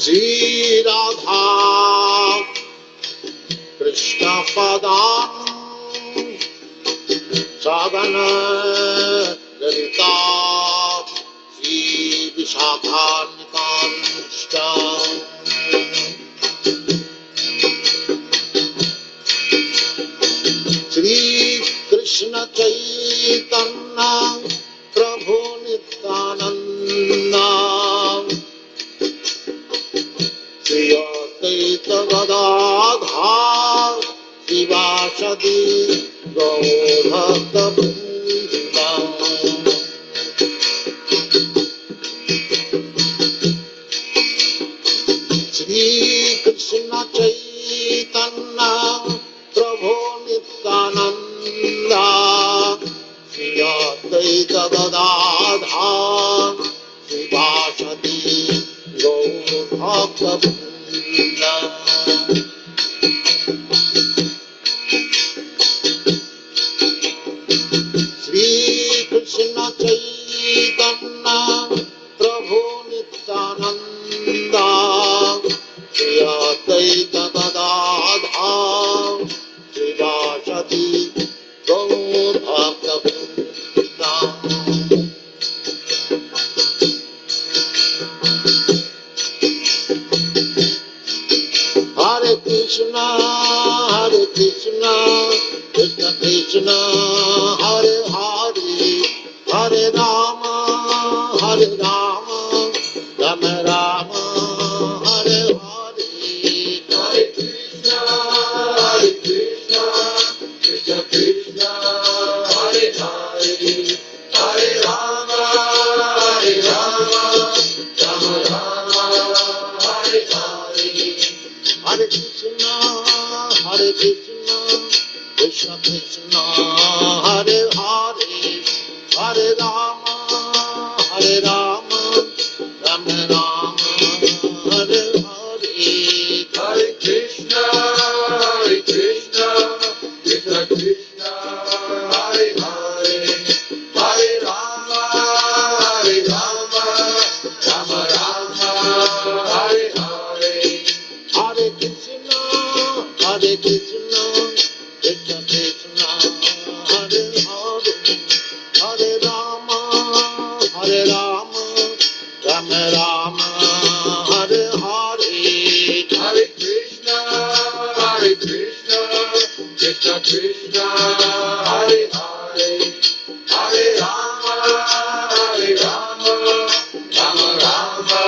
Shri Radha Krishna Padam Sadhana Lalita Shri Vishakhanitashta Shri Krishna Chaitanya Prabhu Nityananda Shri Advaita Gadadhar Sivasadi Gaurabhakta Vrinda Shri Krishna Chaitanya Prabhu Nityananda Shri Advaita Gadadhar Sivasadi Gaurabhakta Vrinda Shri Krishna Chaitanya Prabhu Nityananda Shri Advaita Gadadhar Sivasadi Gaurabhakta Vrinda Hare Krishna, Krishna Krishna, Hare Hare, Hare Rama, Rama Rama, Hare Hare, Hare Krishna, Krishna Krishna, Hare Hare, Hare Rama, Rama Rama, Hare Hare. Hare Krishna, Krishna Krishna, Hare Hare, Hare Rama, Rama Rama, Hare Hare. Hare Krishna, Krishna Krishna, Hare Hare, Hare Rama, Rama Rama, Hare Hare. Hare Krishna, Krishna Krishna, Hare Hare, Hare Rama, Rama Rama, Hare Hare. Hare Krishna, Krishna Krishna, Hare Hare, Hare Rama, Rama Rama,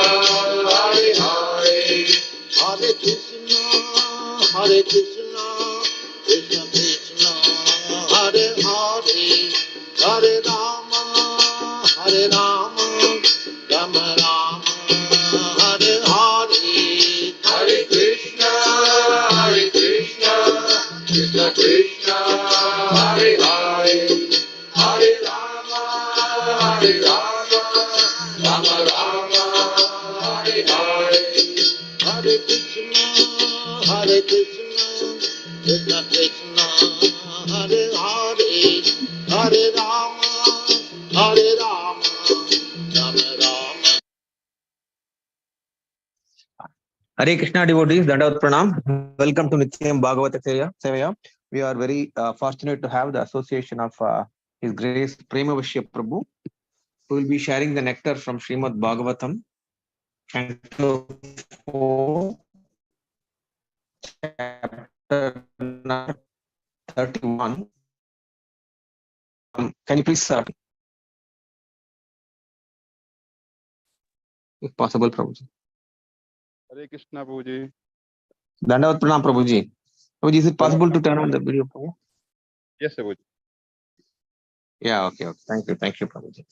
Hare Hare. Hare Krishna, Krishna Krishna, Hare Hare, Hare Rama, Rama Rama, Hare Hare. Hare Krishna, Krishna Krishna, Hare Hare, Hare Rama, Rama Rama, Hare Hare. Hare Krishna, Krishna Krishna, Hare Hare, Hare Rama, Rama Rama. Hare Krishna devotees, Dandavat Pranam. Welcome to Nityam Bhagavata Sevaya. We are very fortunate to have the association of His Grace Premavasya Prabhu, who will be sharing the nectar from Srimad Bhagavatam, Canto 4, Chapter 31. Can you please, if possible, Prabhuji? Hare Krishna, Prabhuji. Dandavat Pranam, Prabhuji. Prabhuji, is it possible to turn on the video, Prabhu? Yes, Prabhuji. Yeah, okay. Thank you, Prabhuji.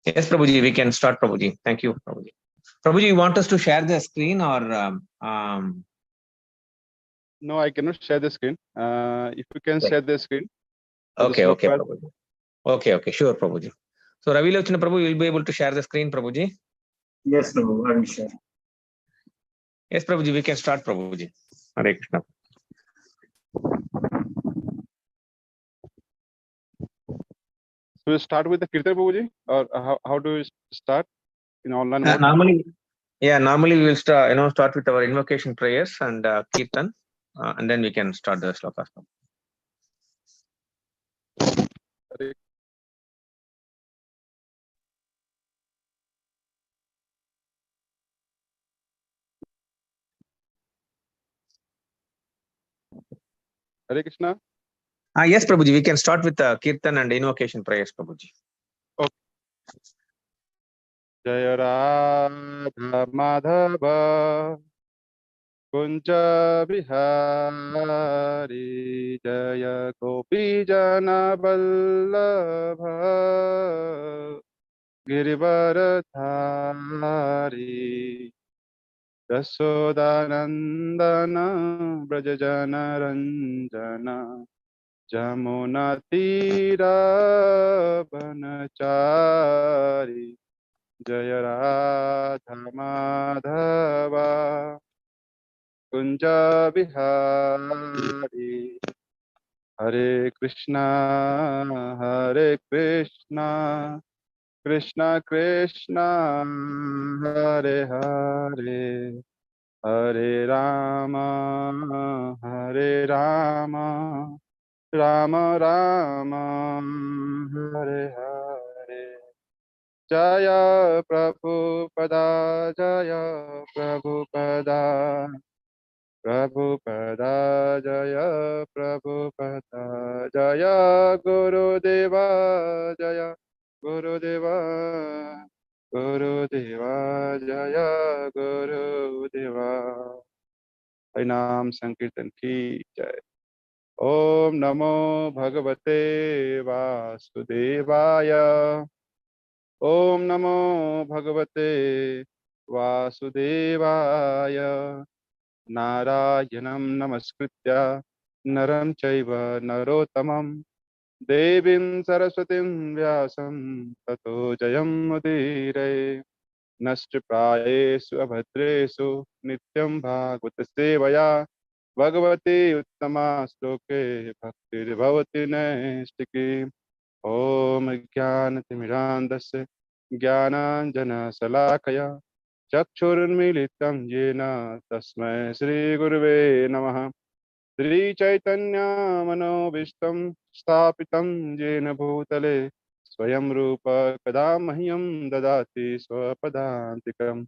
Yes, Prabhuji, we can start, Prabhuji. Thank you, Prabhuji. Prabhuji, you want us to share the screen or? No, I cannot share the screen. If you can share the screen. Okay, Prabhuji. Okay, sure, Prabhuji. So, Ravi Lochana Prabhu, you will be able to share the screen, Prabhuji? Yes, Prabhu, I will share. Yes, Prabhuji, we can start, Prabhuji. Hare Krishna. So we start with the Kirtan, Prabhuji, or how do we start in online mode? Yeah, normally we will start with our invocation prayers and kirtan, and then we can start the slokas. Hare Hare Krishna. Yes, Prabhuji, we can start with kirtan and invocation prayers, Prabhuji. Okay. Jaya Radha Madhava Kunja Bihari Jaya Gopi Jana Vallabha Girivaradhari Yasodanandana Brajajana Ranjana Jamuna Tira Banachari Jaya Radha Madhava Kunja Bihari Hare Krishna Krishna Krishna Hare Hare Hare Rama Rama Rama Hare Hare Jaya Prabhupada Jaya Prabhupada Prabhupada Jaya Prabhupada Jaya Gurudeva Jaya Gurudeva Gurudeva Jaya Gurudeva Harinam Sankirtan ki jai. Om Namo Bhagavate Vasudevaya. Om Namo Bhagavate Vasudevaya. Narayanam Namaskritya Naram Chaiva Narottamam Devim Saraswatim Vyasam Tato Jayam Udire Nashtriprayesu Abhadresu Nityam Bhagavata Sevaya Bhagavati Uttama Sloke Bhaktir Bhavati Naistiki Om Jnanatimirandasya Jnananjana Salakaya Chakshurunmilitam Yena Tasmai Shri Gurave Namaha Shri Chaitanya Manobishtam Sthapitam Yena Bhutale Swayam Rupa Kadamahyam Dadati Swapadantikam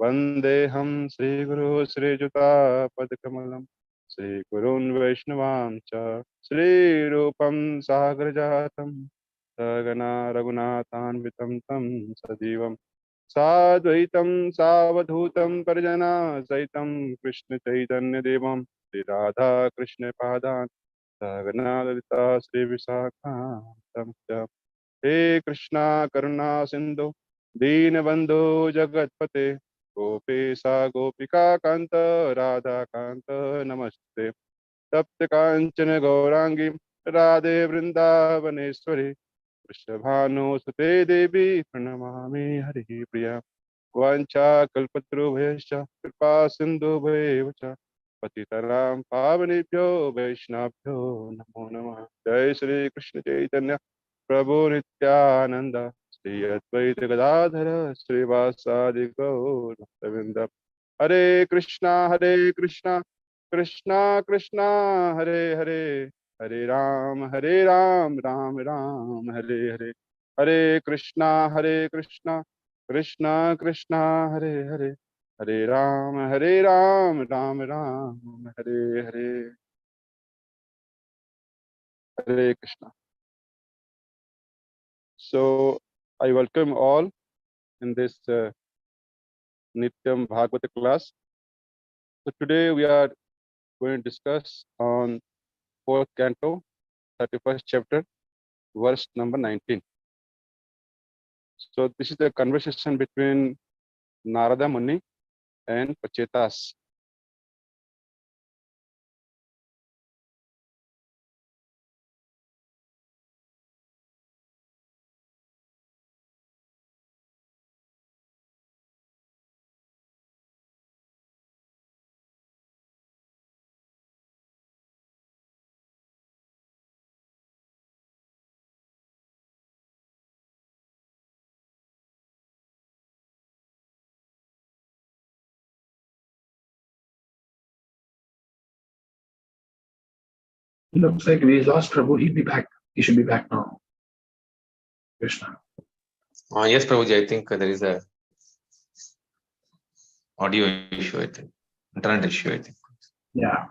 Vandeham Shri Guru Shri Juta Padkamalam Shri Gurun Vaishnavam Cha Shri Rupam Sagrajatam Sagana Raghunathanvitam Tam Sadivam साद्वैतं सावधूतं परिजना सहितं कृष्ण चैतन्य देवं श्री राधा कृष्ण पादान् सहगना ललिता श्री विशाखान्तं च हे कृष्णा करुणा सिन्धु दीनबन्धो जगत्पते गोपेशा गोपिका कान्त राधा कान्त नमस्ते तप्त काञ्चन गौरांगी राधे वृन्दावनेश्वरी वृषभानुसुते देवी प्रणमामि हरिप्रिया वाञ्छाकल्पतरुभ्यश्च कृपा सिन्धुभ्येव च पतितरां पावनेभ्यो वैष्णवेभ्यो नमो नमः। जय श्री कृष्ण चैतन्य प्रभु नित्यानंद श्री अद्वैत गदाधर श्रीवासादि गौर भक्तवृंद। हरे Krishna Krishna Krishna Hare Hare Hare Ram Ram Ram Hare Hare Hare Krishna Krishna Krishna Hare Hare Hare Ram Ram Ram Hare Hare Hare Krishna. So I welcome all in this Nityam Bhagavata class. So today we are going to discuss on fourth canto, 31st chapter, verse number 19. So this is the conversation between Narada Muni and Pachetas. Looks like we lost Prabhu. He'll be back. He should be back now. Krishna. Yes, Prabhuji, I think there is a audio issue, I think. Internet issue, I think. Yeah.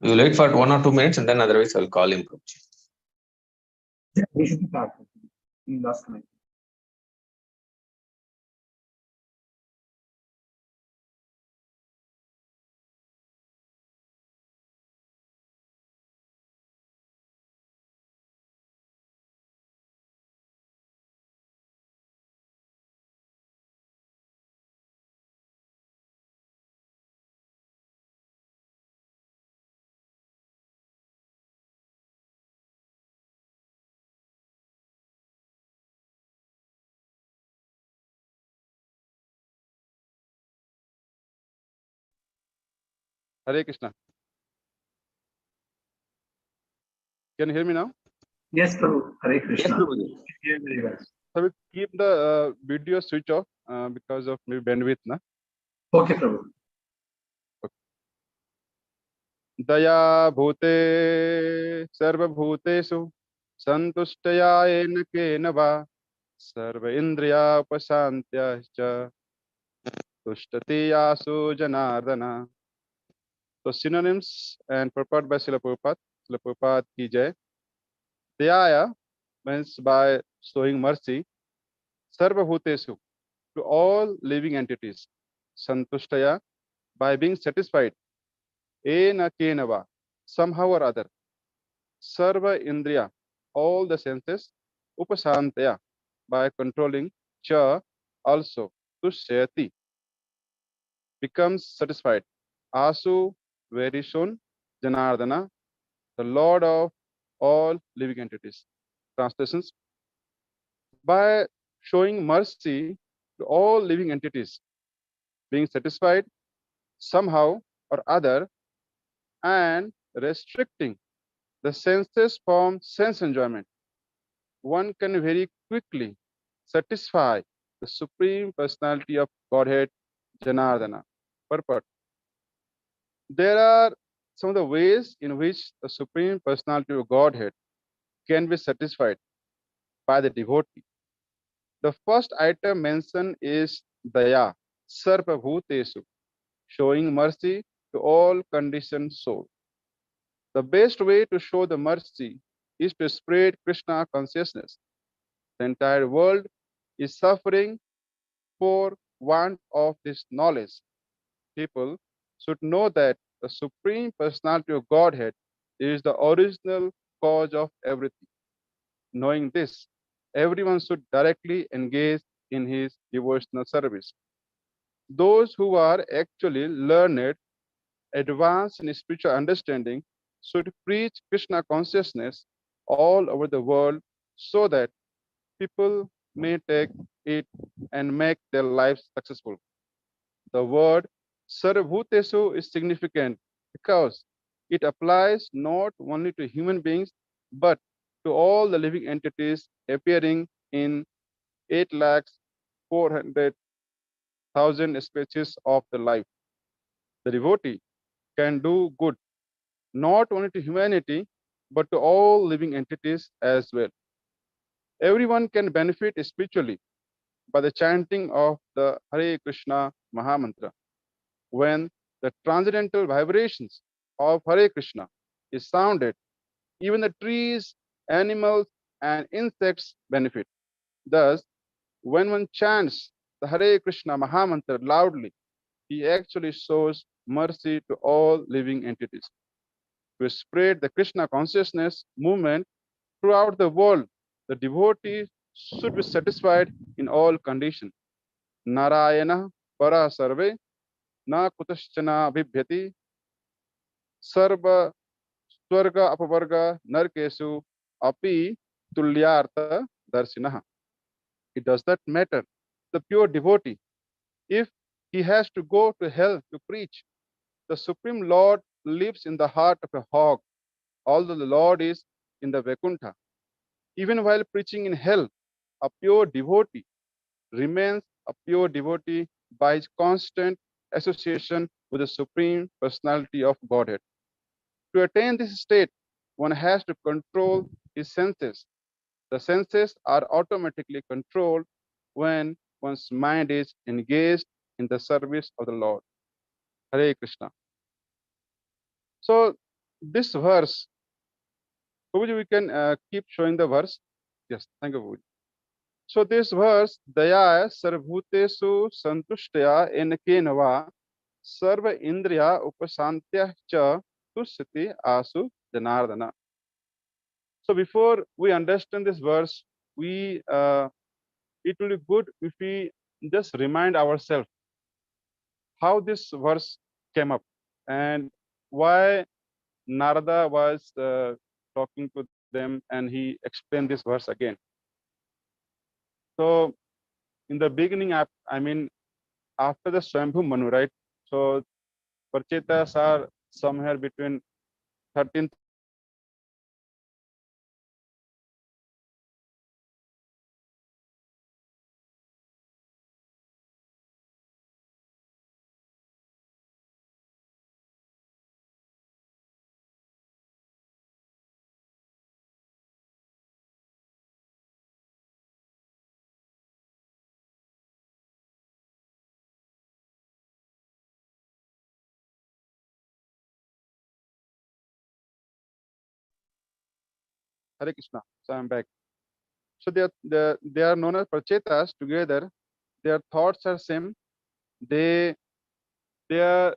We will wait for 1 or 2 minutes and then otherwise I'll call him, Prabhuji. Yeah, he should be back. He lost connection. Hare Krishna. Can you hear me now? Yes, Prabhu. Hare Krishna. Yes, Prabhuji. Hear very well. So we keep the video switch off because of maybe bandwidth. Na? Okay, Prabhu. Daya bhute sarva bhutesu santushtaya ena kena va sarva indriya upasantya cha tushtati yasu janardana. So synonyms and purport by Srila Prabhupada. Srila Prabhupada ki jai. Daya means by showing mercy. Sarva bhutesu, to all living entities. Santushtaya, by being satisfied. Ena kenava, somehow or other. Sarva indriya, all the senses. Upasantaya, by controlling. Cha, also. Tushyati, becomes satisfied. Asu, very soon. Janardana, the Lord of all living entities. Translations. By showing mercy to all living entities, being satisfied somehow or other, and restricting the senses from sense enjoyment, one can very quickly satisfy the Supreme Personality of Godhead, Janardana. Purport. There are some of the ways in which the Supreme Personality of Godhead can be satisfied by the devotee. The first item mentioned is Daya, Sarva Bhutesu, showing mercy to all conditioned souls. The best way to show the mercy is to spread Krishna consciousness. The entire world is suffering for want of this knowledge. People should know that the Supreme Personality of Godhead is the original cause of everything. Knowing this, everyone should directly engage in his devotional service. Those who are actually learned, advanced in spiritual understanding, should preach Krishna consciousness all over the world so that people may take it and make their lives successful. The word Sarvabhutesu is significant because it applies not only to human beings but to all the living entities appearing in 8,400,000 species of the life. The devotee can do good not only to humanity but to all living entities as well. Everyone can benefit spiritually by the chanting of the Hare Krishna Mahamantra. When the transcendental vibrations of Hare Krishna is sounded, even the trees, animals, and insects benefit. Thus, when one chants the Hare Krishna Mahamantra loudly, he actually shows mercy to all living entities. To spread the Krishna consciousness movement throughout the world, the devotee should be satisfied in all conditions. Narayana para sarve na kutaschana bibhyati sarva swarga apavarga narkesu api tulyartha darshinaha. It does not matter the pure devotee if he has to go to hell to preach. The Supreme Lord lives in the heart of a hog, although the Lord is in the Vaikuntha. Even while preaching in hell, a pure devotee remains a pure devotee by his constant association with the Supreme Personality of Godhead. To attain this state, one has to control his senses. The senses are automatically controlled when one's mind is engaged in the service of the Lord. Hare Krishna. So this verse, Prabhuji, we can keep showing the verse. Yes, thank you, Prabhuji. So this verse, Daya Sarvbhutesu Santushtya Enkenava Sarva Indriya Upasantya Cha Tusyati Asu Janardana. So before we understand this verse, we it will be good if we just remind ourselves how this verse came up and why Narada was talking to them and he explained this verse again. So in the beginning, I mean, after the Swambhu Manu, right? So Parchetas are somewhere between 13,000 to 14,000 years and Hare Krishna. So I'm back. So they are known as Prachetas together. Their thoughts are same. They their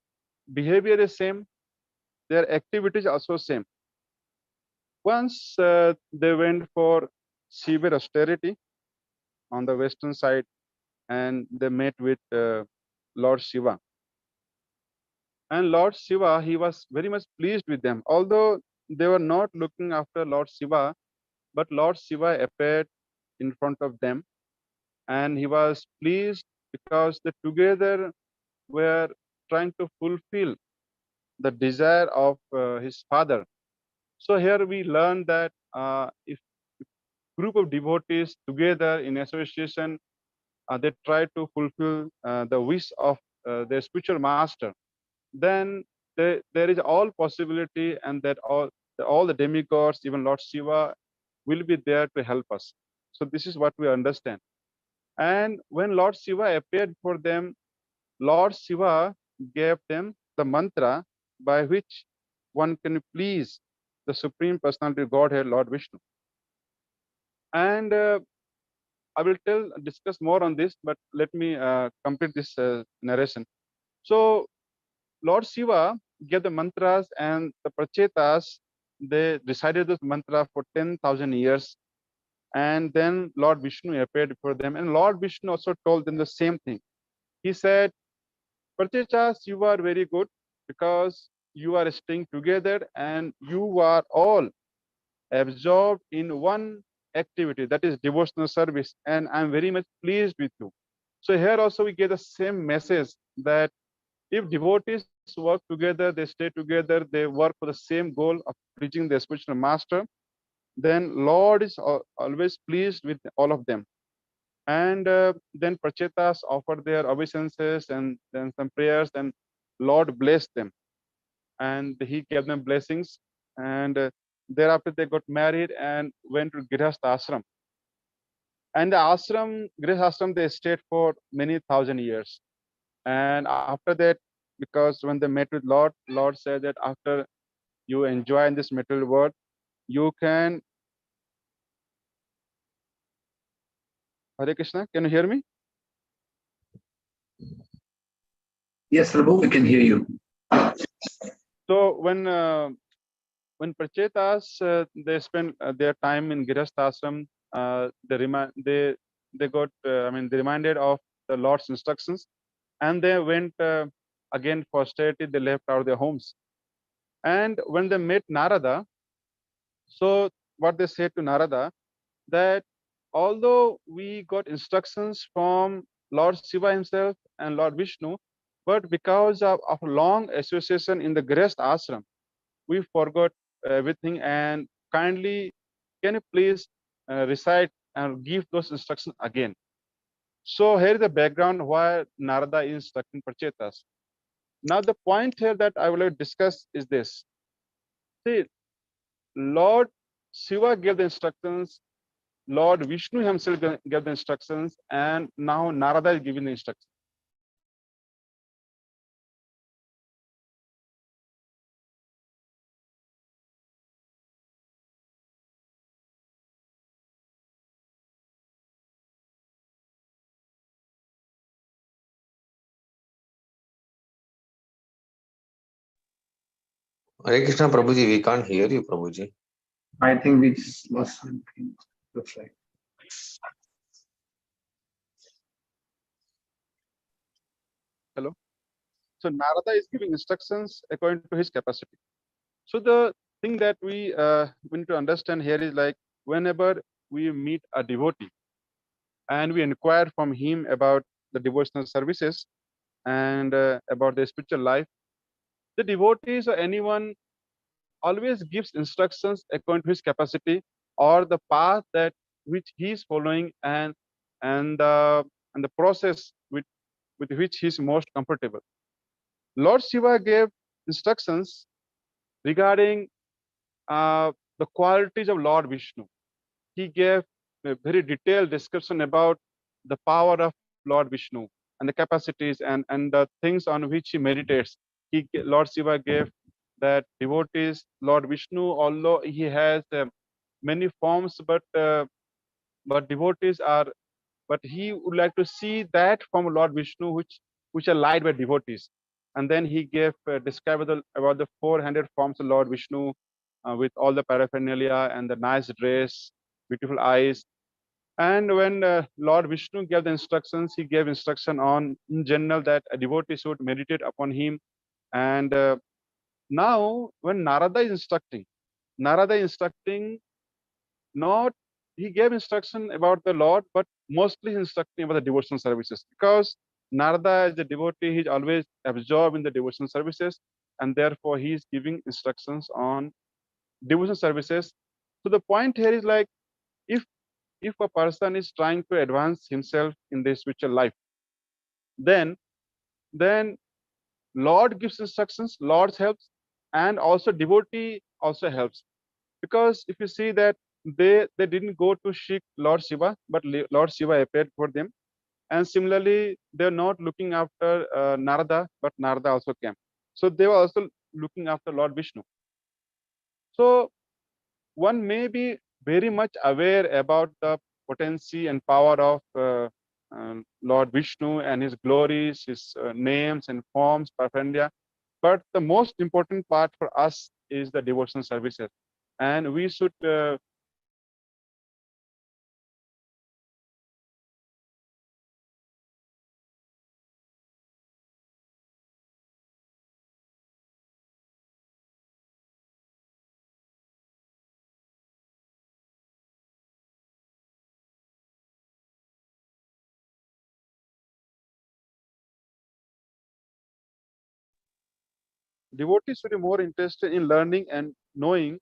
behavior is same. Their activities also same. Once they went for severe austerity on the western side, and they met with Lord Shiva. And Lord Shiva, he was very much pleased with them. Although they were not looking after Lord Shiva, but Lord Shiva appeared in front of them, and he was pleased because they together were trying to fulfill the desire of his father. So here we learn that if group of devotees together in association, they try to fulfill the wish of their spiritual master, then there is all possibility and that all the demigods, even Lord Shiva, will be there to help us. So this is what we understand. And when Lord Shiva appeared for them, Lord Shiva gave them the mantra by which one can please the Supreme Personality of Godhead, Lord Vishnu. And I will discuss more on this, but let me complete this narration. So Lord Shiva gave the mantras, and the Prachetas, they recited this mantra for 10,000 years. And then Lord Vishnu appeared before them, and Lord Vishnu also told them the same thing. He said, Prachetas, you are very good because you are staying together and you are all absorbed in one activity, that is devotional service, and I'm very much pleased with you. So here also we get the same message that if devotees work together, they stay together, they work for the same goal of reaching their spiritual master, then Lord is always pleased with all of them. And then Prachetas offered their obeisances and then some prayers, and Lord blessed them and he gave them blessings. And thereafter they got married and went to Grihastha ashram. And the Grihastha ashram, they stayed for many thousand years. And after that, because when they met with Lord said that after you enjoy in this material world, you can. Hare Krishna, can you hear me? Yes, Prabhu, we can hear you. So when Prachetas they spend their time in Girastha ashram, they got they reminded of the Lord's instructions, and they went again for austerity. They left out their homes, and when they met Narada, so what they said to Narada, that although we got instructions from Lord Shiva himself and Lord Vishnu, but because of long association in the Grihastha ashram, we forgot everything, and kindly can you please recite and give those instructions again. So here is the background why Narada is instructing Prachetas. Now, the point here that I would like to discuss is this. See, Lord Shiva gave the instructions, Lord Vishnu himself gave the instructions, and now Narada is giving the instructions. Hare Krishna, Prabhuji, we can't hear you, Prabhuji. I think we just lost something. Looks like. Hello. So Narada is giving instructions according to his capacity. So the thing that we need to understand here is like whenever we meet a devotee and we inquire from him about the devotional services and about the spiritual life, the devotees or anyone always gives instructions according to his capacity or the path that which he is following and the process with which he is most comfortable. Lord Shiva gave instructions regarding the qualities of Lord Vishnu. He gave a very detailed description about the power of Lord Vishnu and the capacities and the things on which he meditates. Lord Shiva gave that devotees, Lord Vishnu, although he has many forms, but devotees are, but he would like to see that from Lord Vishnu which are light by devotees. And then he gave described about the 400 forms of Lord Vishnu with all the paraphernalia and the nice dress, beautiful eyes. And when Lord Vishnu gave the instructions, he gave instruction on in general that a devotee should meditate upon him. And now when Narada is instructing not, he gave instruction about the Lord, but mostly instructing about the devotional services, because Narada is a devotee, he's always absorbed in the devotional services, and therefore he is giving instructions on devotional services. So the point here is like if a person is trying to advance himself in the spiritual life, then Lord gives instructions, Lord helps, and also devotee also helps. Because if you see that they didn't go to seek Lord Shiva, but Lord Shiva appeared for them. And similarly, they're not looking after Narada, but Narada also came. So they were also looking after Lord Vishnu. So one may be very much aware about the potency and power of Lord Vishnu and his glories, his names and forms, paraphernalia. But the most important part for us is the devotional services. And we should devotees should be more interested in learning and knowing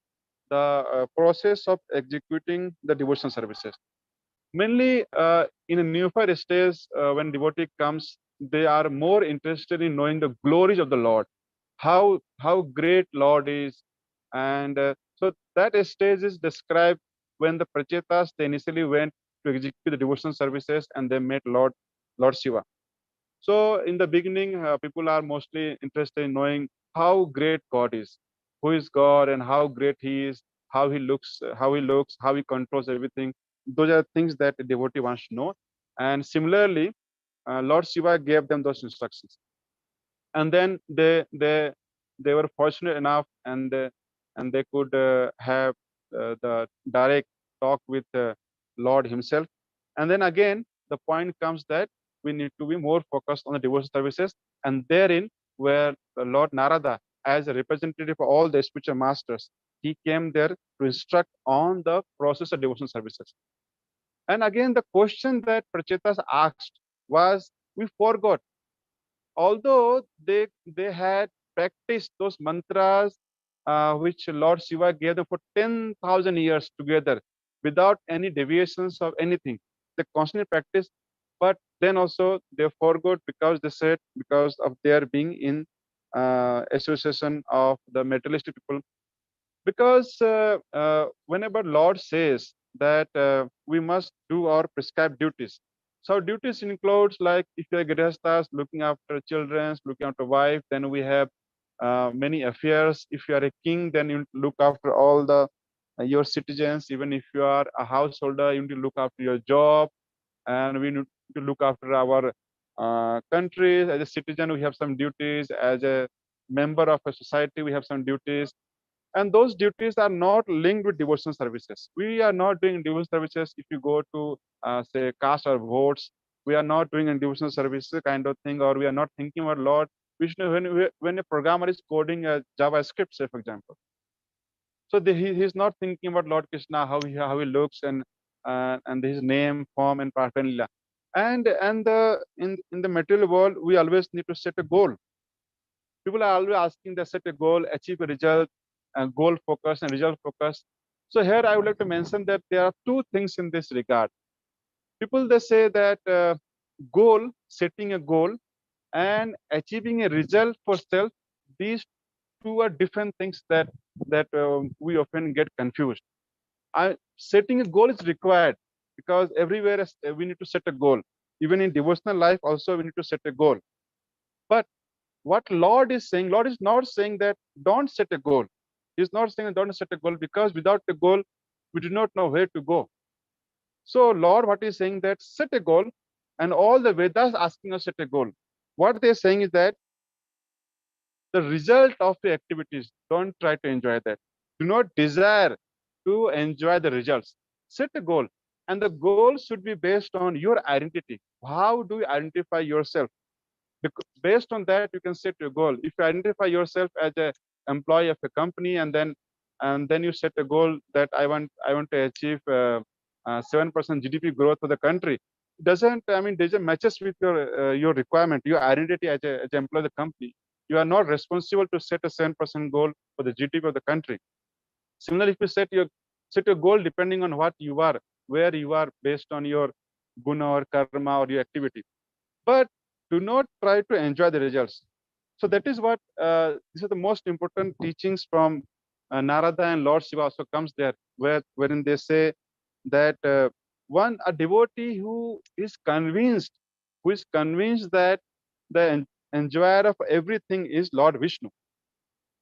the process of executing the devotional services. Mainly in a neophyte stage, when devotee comes, they are more interested in knowing the glories of the Lord, how great Lord is, and so that stage is described when the prachetas they initially went to execute the devotional services and they met Lord Shiva. So in the beginning, people are mostly interested in knowing how great God is, who is God, and how great He is, how He controls everything. Those are things that a devotee wants to know. And similarly, Lord Shiva gave them those instructions, and then they were fortunate enough, and they could have the direct talk with Lord Himself. And then again, the point comes that we need to be more focused on the devotional services, and therein where Lord Narada, as a representative of all the spiritual masters, he came there to instruct on the process of devotional services. And again, the question that Prachetas asked was, we forgot, although they had practiced those mantras which Lord Shiva gave them for 10,000 years together without any deviations of anything. They constantly practiced, but then also they forgot because they said because of their being in association of the materialistic people. Because whenever Lord says that we must do our prescribed duties, so duties includes like if you're grihasthas, looking after children, looking after wife, then we have many affairs. If you are a king, then you look after all the your citizens. Even if you are a householder, you need to look after your job, and we need to look after our country. As a citizen, we have some duties. As a member of a society, we have some duties, and those duties are not linked with devotional services. We are not doing devotional services if you go to say cast our votes. We are not doing a devotional services kind of thing, or we are not thinking about Lord. We should, when a programmer is coding a JavaScript, say for example, so he's not thinking about Lord Krishna, how he looks, and his name, form, and paraphernalia. And the in the material world, we always need to set a goal. People are always asking to set a goal, achieve a result, goal focus and result focus. So here I would like to mention that there are two things in this regard. People, they say that goal, setting a goal, and achieving a result for self, these two are different things that we often get confused. Setting a goal is required because everywhere we need to set a goal. Even in devotional life also we need to set a goal. But what Lord is saying, Lord is not saying that don't set a goal. He's not saying don't set a goal, because without a goal, we do not know where to go. So Lord, what he's saying that set a goal, and all the Vedas asking us set a goal. What they're saying is that the result of the activities, don't try to enjoy that. Do not desire to enjoy the results. Set a goal, and the goal should be based on your identity. How do you identify yourself? Based on that, you can set your goal. If you identify yourself as a employee of a company, and then you set a goal that I want to achieve 7% GDP growth for the country. Doesn't matches with your requirement, your identity as an employee of the company. You are not responsible to set a 7% goal for the GDP of the country. Similarly, if you set your goal depending on what you are, where you are, based on your guna or karma or your activity. But do not try to enjoy the results. So that is what these are the most important teachings from Narada and Lord Shiva also comes there, wherein they say that a devotee who is convinced that the enjoyer of everything is Lord Vishnu.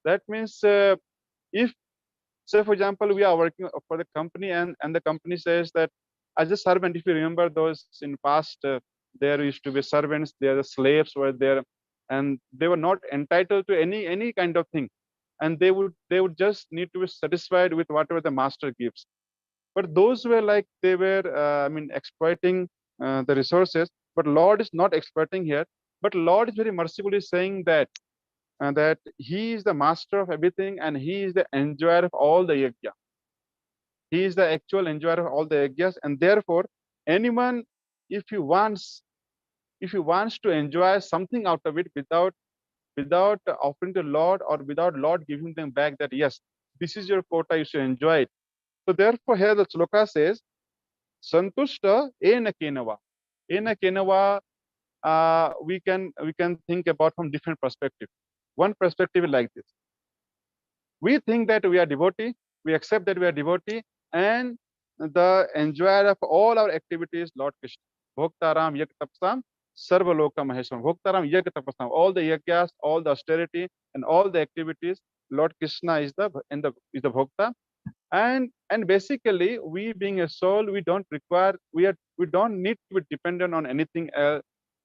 That means if, say for example, we are working for the company, and the company says that as a servant, if you remember those in past, there used to be servants, there the slaves were there, and they were not entitled to any kind of thing, and they would just need to be satisfied with whatever the master gives. But those were like they were exploiting the resources. But Lord is not exploiting here, but Lord is very mercifully saying that he is the master of everything, and he is the enjoyer of all the yajna. He is the actual enjoyer of all the yajnas, and therefore anyone, if he wants to enjoy something out of it without offering to Lord, or without Lord giving them back that yes, this is your quota, you should enjoy it. So therefore here the shloka says santushta ena kenava. Ena kenava, we can think about from different perspective. One perspective is like this: we think that we are devotee, we accept that we are devotee, and the enjoyer of all our activities, Lord Krishna. Bhoktaram yag tapsam sarvaloka mahesham. Bhoktaram yag tapasam. All the yagyas, all the austerity, and all the activities, Lord Krishna is the bhokta. And basically, we being a soul, we don't need to be dependent on anything else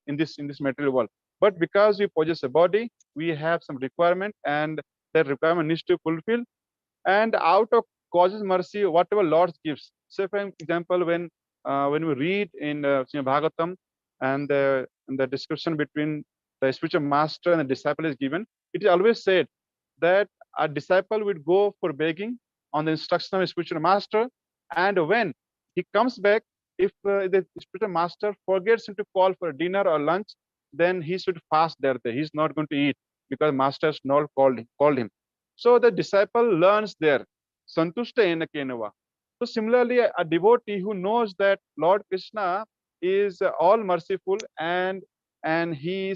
in this material world. But because we possess a body, we have some requirement, and that requirement needs to fulfill. And out of causes mercy, whatever Lord gives. Say for example, when we read in Bhagavatam, and the description between the spiritual master and the disciple is given, it is always said that a disciple would go for begging on the instruction of a spiritual master, and when he comes back, if the spiritual master forgets him to call for dinner or lunch, then he should fast there. He's not going to eat because master has not called him. So the disciple learns there, santushta ena kenava. So similarly, a devotee who knows that Lord Krishna is all merciful, and he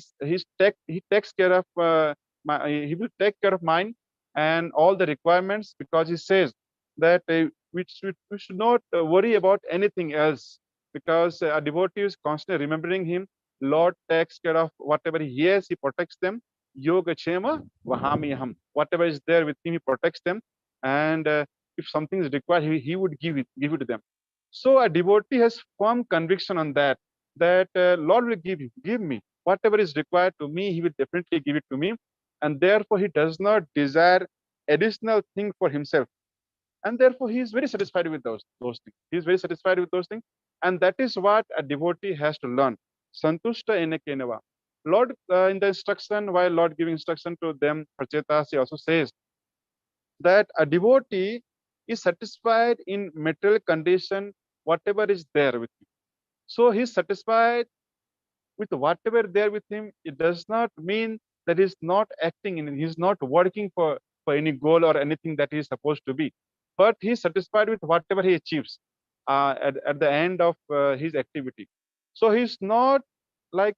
takes care of he will take care of mine and all the requirements, because he says that we should not worry about anything else, because a devotee is constantly remembering him. Lord takes care of whatever he has, he protects them. Yoga Chema Vahamiham. Whatever is there with him, he protects them. And if something is required, he would give it to them. So a devotee has firm conviction on that, that Lord will give me whatever is required to me. He will definitely give it to me, and therefore he does not desire additional thing for himself, and therefore he is very satisfied with those things. He is very satisfied with those things, and that is what a devotee has to learn. Santushta ene kenava. Lord, in the instruction, while Lord giving instruction to them, Prachetas, he also says that a devotee is satisfied in material condition, whatever is there with him. So he's satisfied with whatever there with him. It does not mean that he's not acting in, he's not working for any goal or anything that he's supposed to be, but he's satisfied with whatever he achieves at the end of his activity. So like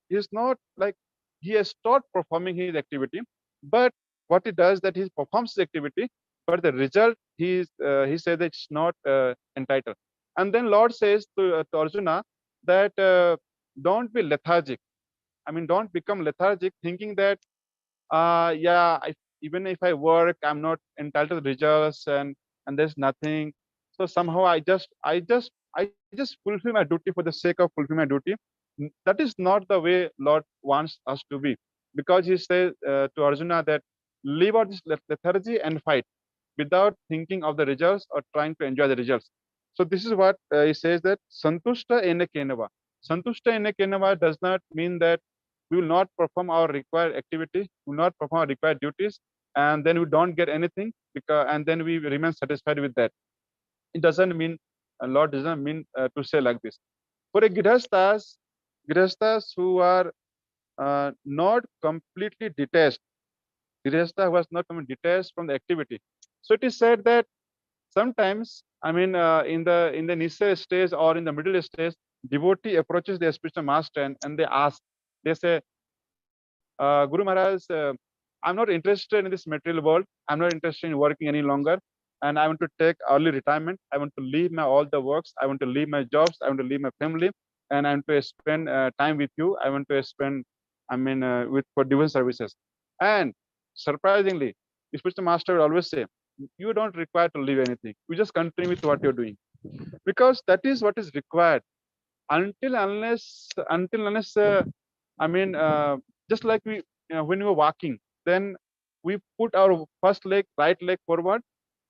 he's not like he has stopped performing his activity, but what he does that he performs his activity, but the result he says that it's not entitled. And then Lord says to Arjuna that don't be lethargic. I mean, don't become lethargic thinking that, yeah, even if I work, I'm not entitled to results, and there's nothing. So somehow I just fulfill my duty for the sake of fulfilling my duty. That is not the way Lord wants us to be, because He says to Arjuna that leave out this lethargy and fight without thinking of the results or trying to enjoy the results. So this is what He says, that santushta ene kenava. Santushta ene kenava does not mean that we will not perform our required activity, we will not perform our required duties, and then we don't get anything, because and then we remain satisfied with that. It doesn't mean, Lord doesn't mean to say like this. For a grihasthas who are not completely detached, grihastha was not detached from the activity. So it is said that sometimes, I mean, in the initial stage or in the middle stage, devotee approaches their spiritual master, and they ask, they say, Guru Maharaj, I'm not interested in this material world. I'm not interested in working any longer. And I want to take early retirement. I want to leave my all the works. I want to leave my jobs. I want to leave my family. And I want to spend time with you. I want to spend, with for divine services. And surprisingly, the spiritual master will always say, you don't require to leave anything. You just continue with what you're doing. Because that is what is required. Until unless I mean, just like when we were walking, then we put our first leg, right leg forward,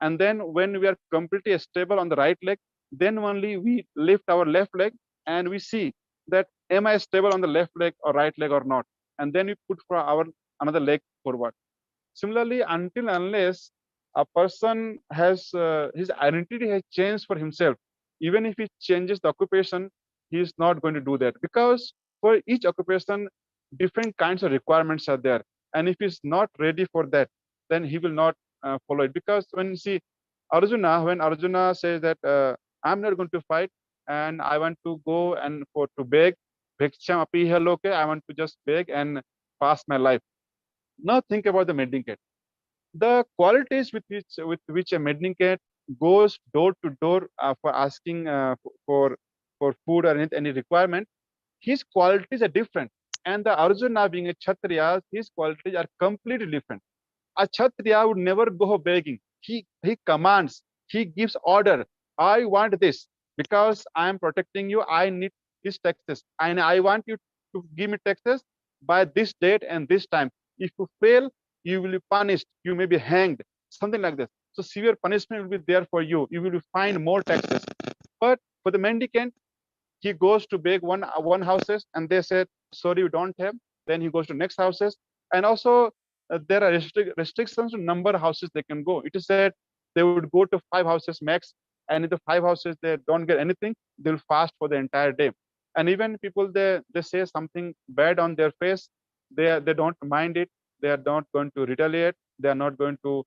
and then when we are completely stable on the right leg, then only we lift our left leg, and we see that am I stable on the left leg or right leg or not, and then we put for our another leg forward. Similarly, until unless a person has his identity has changed for himself, even if he changes the occupation, he is not going to do that, because for each occupation, different kinds of requirements are there, and if he's not ready for that, then he will not follow it. Because when Arjuna says that I'm not going to fight and I want to go and to beg, bhiksham api loke, I want to just beg and pass my life. Now think about the mendicant. The qualities with which a mendicant goes door to door for asking for food or any requirement, his qualities are different. And the Arjuna being a Kshatriya, his qualities are completely different. A Kshatriya would never go begging. He commands, he gives order. I want this because I am protecting you. I need this taxes, and I want you to give me taxes by this date and this time. If you fail, you will be punished. You may be hanged, something like this. So severe punishment will be there for you. You will be fined more taxes. But for the mendicant, he goes to beg one houses, and they said sorry, you don't have. Then he goes to next houses, and also there are restrictions to number of houses they can go. It is said they would go to 5 houses max, and in the 5 houses they don't get anything, they'll fast for the entire day. And even people, they say something bad on their face, they don't mind it. They are not going to retaliate. They are not going to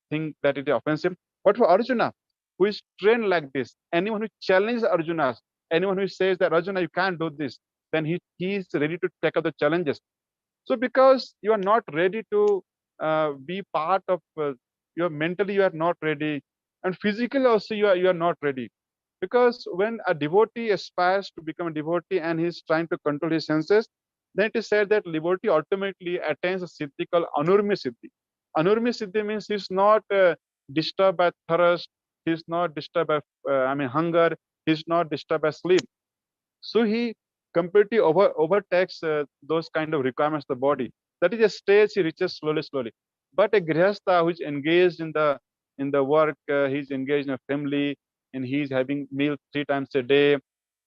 think that it is offensive. But for Arjuna, who is trained like this, anyone who challenges Arjuna, anyone who says that Arjuna, you can't do this, then he is ready to take up the challenges. So because you are not ready to be part of, your mentally you are not ready, and physically also you are not ready. Because when a devotee aspires to become a devotee and he's trying to control his senses, then it is said that devotee ultimately attains a siddhi called anurmi siddhi. Anurmi siddhi means he's not disturbed by thirst, he's not disturbed by hunger, he's not disturbed by sleep. So he completely overtakes those kind of requirements of the body. That is a stage he reaches slowly, slowly. But a grihastha who is engaged in the work, he's engaged in a family, and he's having meal 3 times a day,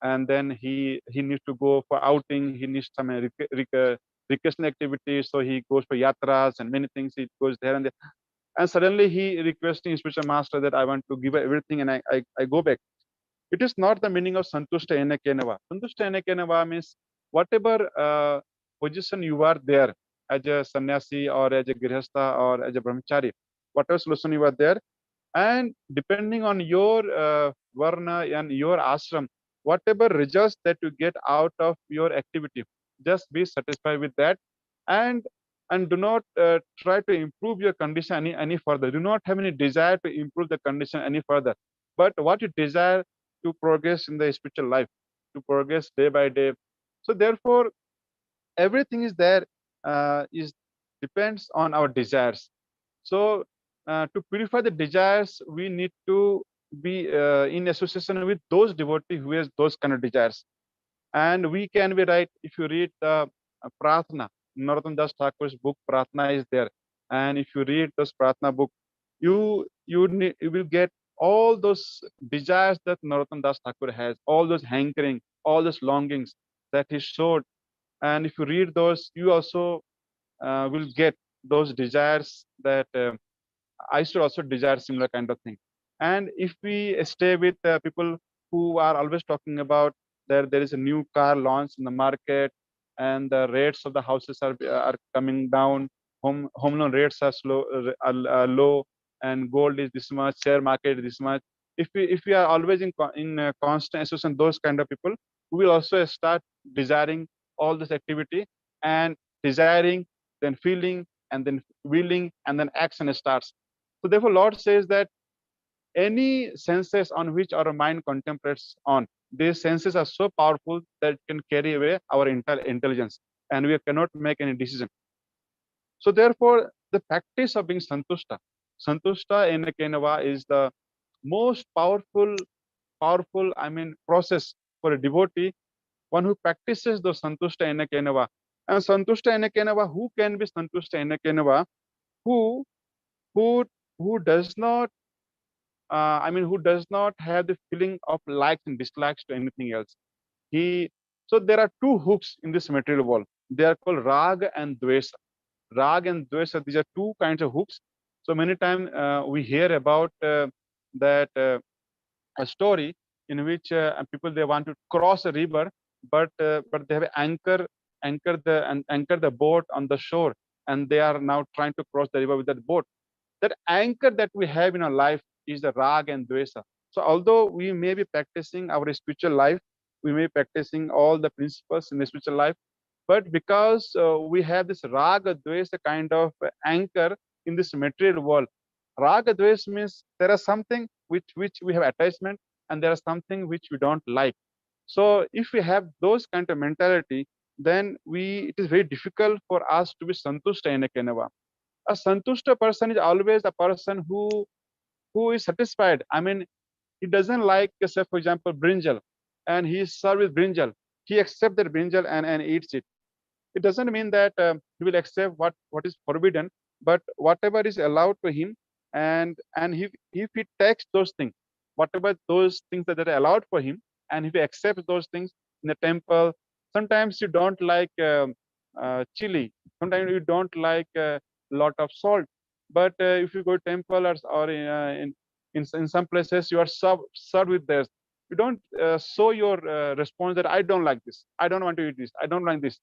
and then he needs to go for outing. He needs some recreation activities, so he goes for yatras and many things. He goes there and there, and suddenly he requesting spiritual master that I want to give everything and I go back. It is not the meaning of Santushta Ena Kenava. Santushta Ena Kenava means whatever position you are there as a sannyasi or as a grihastha or as a brahmachari, whatever solution you are there, and depending on your varna and your ashram, whatever results that you get out of your activity, just be satisfied with that, and do not try to improve your condition any further. Do not have any desire to improve the condition any further, but what you desire to progress in the spiritual life, to progress day by day. So therefore everything is there, is depends on our desires. So to purify the desires, we need to be in association with those devotees who has those kind of desires. And we can be right. If you read the Pratna, Narottam Das Thakur's book Pratna is there, and if you read this Pratna book, you will get all those desires that Narottam Das Thakur has, all those hankering, all those longings that he showed. And if you read those, you also will get those desires that I should also desire similar kind of thing. And if we stay with people who are always talking about there is a new car launched in the market, and the rates of the houses are coming down, home loan rates are low, and gold is this much, share market is this much. If we are always in constant association those kind of people, we will also start desiring all this activity, and desiring, then feeling, and then willing, and then action starts. So therefore, Lord says that any senses on which our mind contemplates on, these senses are so powerful that it can carry away our intelligence, and we cannot make any decision. So therefore, the practice of being santushta enakenava is the most powerful, process for a devotee, one who practices the santushta enakenava. And santushta enakenava, who can be santushta enakenava? Who who who does not who does not have the feeling of likes and dislikes to anything else. He So there are two hooks in this material world. They are called raga and dvesa. Raga and dvesa, these are two kinds of hooks. So many times we hear about that a story in which people, they want to cross a river, but they have anchor the boat on the shore, and they are now trying to cross the river with that boat. That anchor that we have in our life is the rag and dvesa. So although we may be practicing our spiritual life, we may be practicing all the principles in the spiritual life, but because we have this raga dvesa kind of anchor in this material world. Raga dvesa means there is something which we have attachment, and there is something which we don't like. So if we have those kind of mentality, then it is very difficult for us to be santushta enakenava. A santushta person is always a person who is satisfied. He doesn't like, say for example, brinjal, and he is served with brinjal. He accepts that brinjal and eats it. It doesn't mean that he will accept what is forbidden, but whatever is allowed to him, and if he takes those things, whatever those things that are allowed for him, and if he accepts those things in the temple. Sometimes you don't like chili, sometimes you don't like a lot of salt, but if you go to temple, or in some places you are served with this, you don't show your response that I don't like this, I don't want to eat this, I don't like this.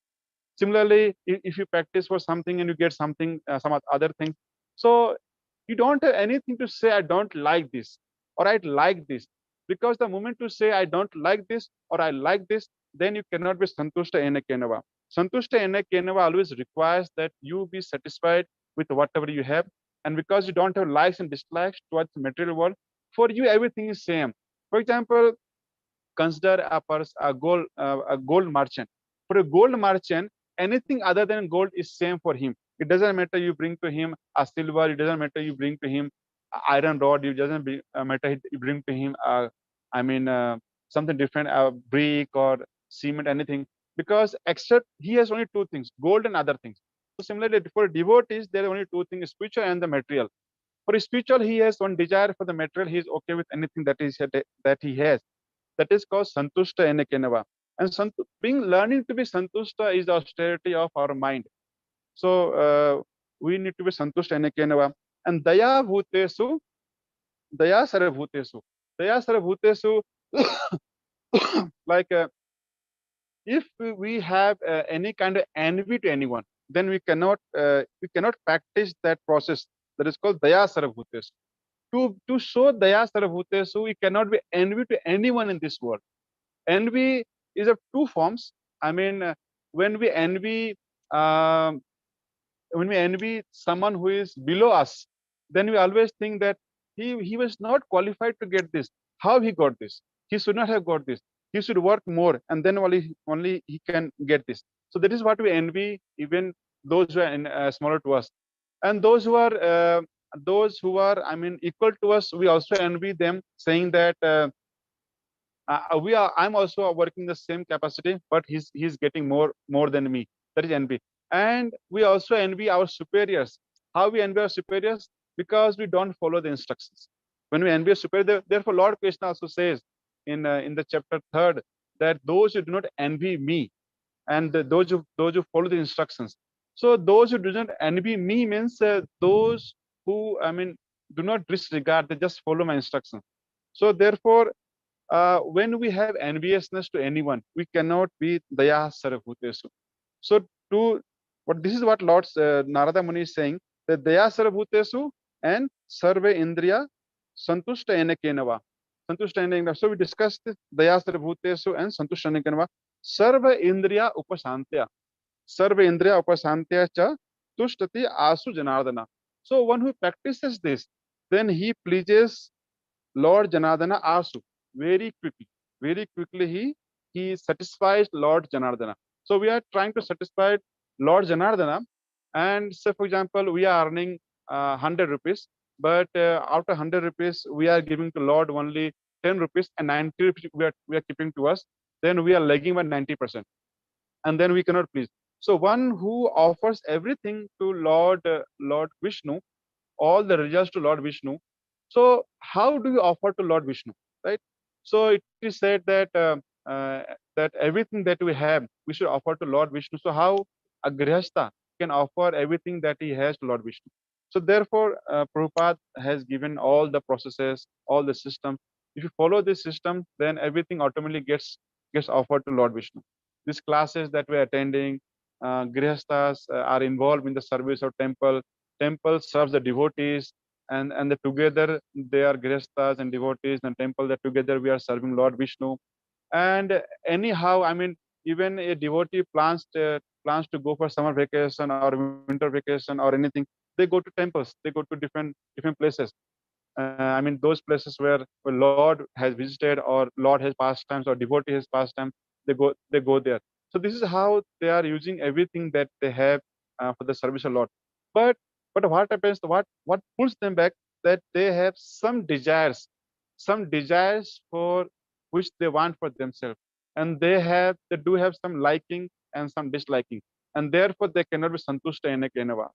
Similarly, if you practice for something and you get something, some other thing, so you don't have anything to say I don't like this or I like this, because the moment you say I don't like this or I like this, then you cannot be santushta enakenava. Santushta ena kenava always requires that you be satisfied with whatever you have. And because you don't have likes and dislikes towards the material world, for you everything is same. For example, consider a gold merchant. For a gold merchant, anything other than gold is same for him. It doesn't matter you bring to him a silver. It doesn't matter you bring to him a iron rod. It doesn't matter you bring to him I mean something different, a brick or cement, anything. Because except he has only two things: gold and other things. So similarly, for devotees, there are only two things: spiritual and the material. For spiritual, he has one desire. For the material, he is okay with anything that he has. That is called santushta enekenava. And being learning to be santushta is the austerity of our mind. So we need to be santushta enekenava. And daya bhutesu, daya sarabhutesu. Daya sarabhutesu, like if we have any kind of envy to anyone, then we cannot practice that process. That is called daya sarabhutesu. To show daya sarabhutesu, we cannot be envy to anyone in this world. Envy is of two forms. I mean, when we envy, um, when we envy someone who is below us, then we always think that he was not qualified to get this. How he got this? He should not have got this. He should work more, and then only he can get this. So that is what we envy, even those who are smaller to us, and those who are, I mean, equal to us. We also envy them, saying that. I'm also working the same capacity, but he's getting more than me. That is envy. And we also envy our superiors. How we envy our superiors? Because we don't follow the instructions. When we envy a superior, therefore Lord Krishna also says in the chapter 3rd that those who do not envy me, and those who follow the instructions. So those who do not envy me means those who, I mean, do not disregard, they just follow my instructions. So therefore, when we have enviousness to anyone, we cannot be daya sarabhutesu. So to what this is what Lord Narada Muni is saying, that daya sarabhutesu and sarve indriya santushta enekenava. Santushta enekenava. So we discussed this, daya sarabhutesu and santushta enekenava. Sarva indriya upasantya. Sarva indriya upasantya cha tushtati asu janardana. So one who practices this, then he pleases Lord Janardana Asu very quickly. Very quickly he satisfies Lord Janardana. So we are trying to satisfy Lord Janardana, and say for example we are earning 100 rupees, but out of 100 rupees we are giving to Lord only 10 rupees, and 90 rupees we are keeping to us. Then we are lagging by 90%, and then we cannot please. So one who offers everything to Lord Vishnu, all the results to Lord Vishnu. So how do we offer to Lord Vishnu, right? So it is said that everything that we have, we should offer to Lord Vishnu. So how a grihastha can offer everything that he has to Lord Vishnu? So therefore, Prabhupada has given all the processes, all the systems. If you follow this system, then everything automatically gets offered to Lord Vishnu. These classes that we are attending, grihasthas are involved in the service of temple serves the devotees, and together they are grihasthas and devotees, and temple that together we are serving Lord Vishnu. And anyhow, I mean, even a devotee plans to go for summer vacation or winter vacation or anything, they go to temples, they go to different places. I mean, those places where Lord has visited, or Lord has pastimes, or devotee has pastime, they go there. So this is how they are using everything that they have for the service of Lord. But but what happens? What pulls them back? That they have some desires for which they want for themselves, and they do have some liking and some disliking, and therefore they cannot be santushta enekenava.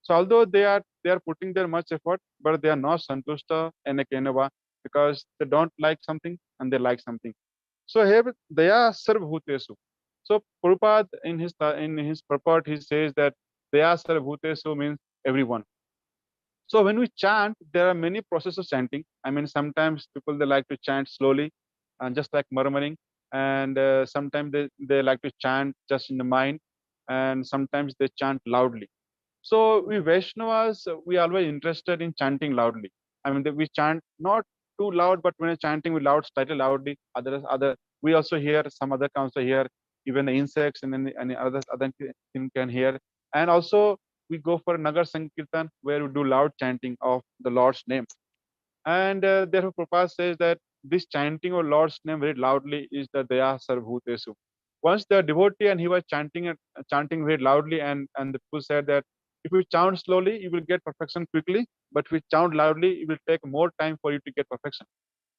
So although they are putting their much effort, but they are not santushta enekenava, because they don't like something and they like something. So here they are sarvabhutesu. So Prabhupada in his purport he says that they are sarvabhutesu means everyone. So when we chant, there are many processes of chanting. I mean, sometimes people they like to chant slowly, and just like murmuring, and sometimes they like to chant just in the mind, and sometimes they chant loudly. So we Vaishnavas, we are always interested in chanting loudly. I mean, we chant not too loud, but when we're chanting, we loud slightly loudly. We also hear some other counts here. even the insects and any other thing can hear. And also we go for Nagar Sankirtan, where we do loud chanting of the Lord's name. And therefore Prabhupada says that this chanting of Lord's name very loudly is the Daya Sarvbhutesu. Once the devotee and he was chanting very loudly, and the people said that if you chant slowly, you will get perfection quickly, but if you chant loudly, it will take more time for you to get perfection.